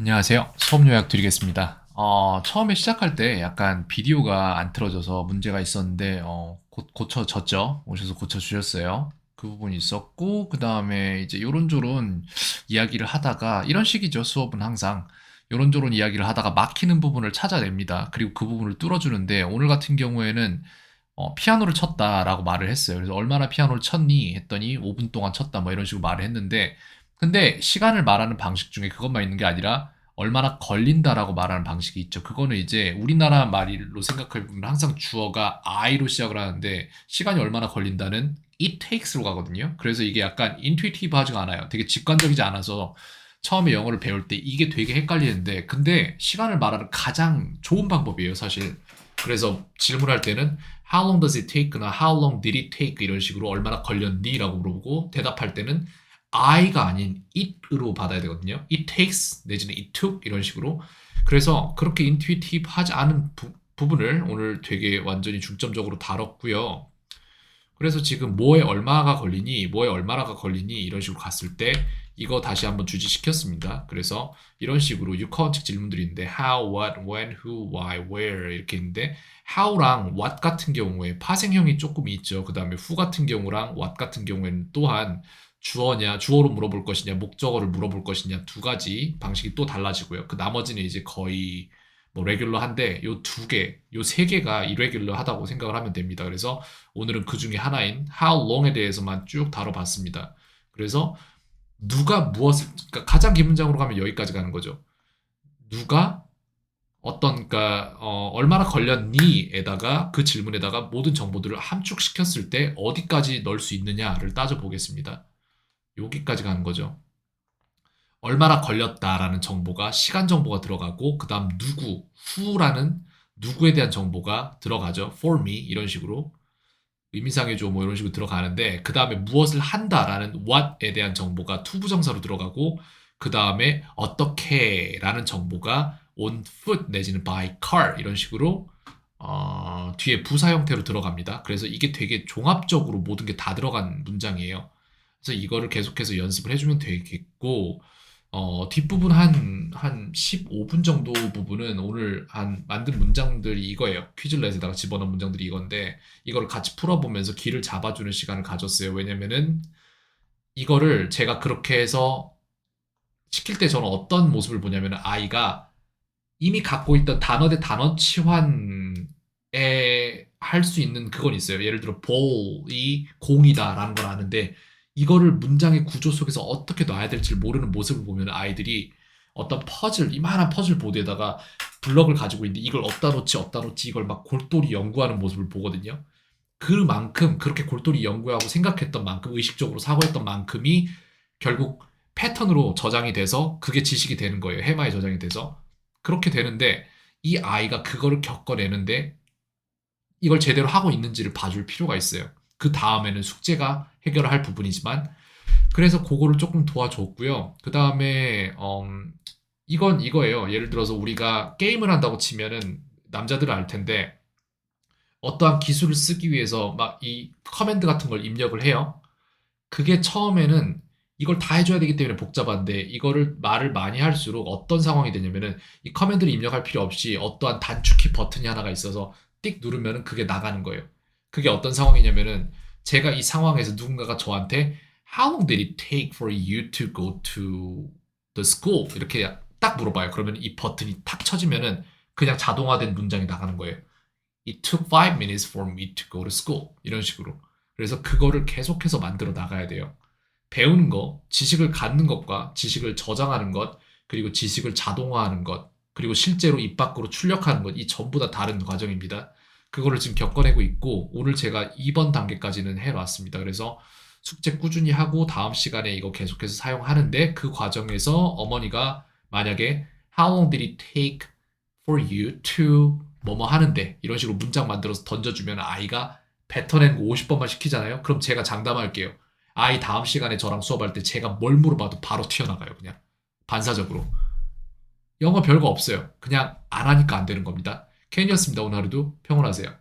안녕하세요. 수업 요약 드리겠습니다. 처음에 시작할 때 약간 비디오가 안 틀어져서 문제가 있었는데, 고쳐졌죠? 오셔서 고쳐주셨어요. 그 부분이 있었고, 그 다음에 이제 요런조런 이야기를 하다가, 이런 식이죠. 수업은 항상. 요런조런 이야기를 하다가 막히는 부분을 찾아냅니다. 그리고 그 부분을 뚫어주는데, 오늘 같은 경우에는 피아노를 쳤다라고 말을 했어요. 그래서 얼마나 피아노를 쳤니? 했더니 5분 동안 쳤다 뭐 이런 식으로 말을 했는데 근데 시간을 말하는 방식 중에 그것만 있는 게 아니라 얼마나 걸린다라고 말하는 방식이 있죠. 그거는 이제 우리나라 말로 생각해 보면 항상 주어가 I로 시작을 하는데 시간이 얼마나 걸린다는 it takes로 가거든요. 그래서 이게 약간 인투이티브하지가 않아요. 되게 직관적이지 않아서 처음에 영어를 배울 때 이게 되게 헷갈리는데 근데 시간을 말하는 가장 좋은 방법이에요, 사실. 그래서 질문할 때는 How long does it take나 How long did it take 이런 식으로 얼마나 걸렸니? 라고 물어보고 대답할 때는 I가 아닌 it으로 받아야 되거든요. It takes 내지는 it took 이런 식으로. 그래서 그렇게 인투이티브 하지 않은 부분을 오늘 되게 완전히 중점적으로 다뤘고요. 그래서 지금 뭐에 얼마가 걸리니, 뭐에 얼마나가 걸리니 이런 식으로 갔을 때 이거 다시 한번 주지시켰습니다. 그래서 이런 식으로 6화원칙 질문들이 있는데 how, what, when, who, why, where 이렇게 있는데 how랑 what 같은 경우에 파생형이 조금 있죠. 그 다음에 who 같은 경우랑 what 같은 경우에는 또한 주어로 물어볼 것이냐, 목적어를 물어볼 것이냐 두 가지 방식이 또 달라지고요. 그 나머지는 이제 거의 뭐 레귤러한데 요 두 개, 요 세 개가 이레귤러하다고 생각을 하면 됩니다. 그래서 오늘은 그 중에 하나인 How Long에 대해서만 쭉 다뤄봤습니다. 그래서 누가 무엇을 그러니까 가장 기본적으로 가면 여기까지 가는 거죠. 누가 그러니까 얼마나 걸렸니에다가 그 질문에다가 모든 정보들을 함축시켰을 때 어디까지 넣을 수 있느냐를 따져보겠습니다. 여기까지 가는 거죠. 얼마나 걸렸다라는 정보가 시간 정보가 들어가고 그 다음 who라는 누구에 대한 정보가 들어가죠. for me 이런 식으로 의미상해줘 뭐 이런 식으로 들어가는데 그 다음에 무엇을 한다라는 what에 대한 정보가 투부정사로 들어가고 그 다음에 어떻게라는 정보가 on foot 내지는 by car 이런 식으로 뒤에 부사 형태로 들어갑니다. 그래서 이게 되게 종합적으로 모든 게 다 들어간 문장이에요. 그래서 이거를 계속해서 연습을 해주면 되겠고 뒷부분 한 15분 정도 부분은 오늘 만든 문장들이 이거예요. 퀴즐렛에다가 집어넣은 문장들이 이건데, 이거를 같이 풀어보면서 길을 잡아주는 시간을 가졌어요. 왜냐면은, 이거를 제가 그렇게 해서 시킬 때 저는 어떤 모습을 보냐면, 아이가 이미 갖고 있던 단어 대 단어 치환에 할 수 있는 그건 있어요. 예를 들어, ball이 공이다라는 걸 아는데, 이거를 문장의 구조 속에서 어떻게 놔야 될지 모르는 모습을 보면 아이들이 어떤 이만한 퍼즐 보드에다가 블럭을 가지고 있는데 이걸 어디다 놓지 이걸 막 골똘히 연구하는 모습을 보거든요. 그만큼 그렇게 골똘히 연구하고 생각했던 만큼 의식적으로 사고했던 만큼이 결국 패턴으로 저장이 돼서 그게 지식이 되는 거예요. 해마에 저장이 돼서. 그렇게 되는데 이 아이가 그거를 겪어내는데 이걸 제대로 하고 있는지를 봐줄 필요가 있어요. 그 다음에는 숙제가 해결할 부분이지만 그래서 그거를 조금 도와줬고요. 그 다음에 이건 이거예요. 예를 들어서 우리가 게임을 한다고 치면은 남자들은 알 텐데 어떠한 기술을 쓰기 위해서 막 이 커맨드 같은 걸 입력을 해요. 그게 처음에는 이걸 다 해줘야 되기 때문에 복잡한데 이거를 말을 많이 할수록 어떤 상황이 되냐면은 이 커맨드를 입력할 필요 없이 어떠한 단축키 버튼이 하나가 있어서 띡 누르면은 그게 나가는 거예요. 그게 어떤 상황이냐면은 제가 이 상황에서 누군가가 저한테 How long did it take for you to go to the school? 이렇게 딱 물어봐요. 그러면 이 버튼이 탁 쳐지면은 그냥 자동화된 문장이 나가는 거예요. It took 5 minutes for me to go to school. 이런 식으로. 그래서 그거를 계속해서 만들어 나가야 돼요. 배우는 거, 지식을 갖는 것과 지식을 저장하는 것, 그리고 지식을 자동화하는 것, 그리고 실제로 입 밖으로 출력하는 것, 이 전부 다 다른 과정입니다. 그거를 지금 겪어내고 있고, 오늘 제가 2번 단계까지는 해놨습니다. 그래서 숙제 꾸준히 하고 다음 시간에 이거 계속해서 사용하는데 그 과정에서 어머니가 만약에 How long did it take for you to 뭐뭐 하는데 이런 식으로 문장 만들어서 던져주면 아이가 뱉어낸 거 50번만 시키잖아요. 그럼 제가 장담할게요. 아이 다음 시간에 저랑 수업할 때 제가 뭘 물어봐도 바로 튀어나가요. 그냥 반사적으로. 영어 별거 없어요. 그냥 안 하니까 안 되는 겁니다. 캔이었습니다. 오늘 하루도 평온하세요.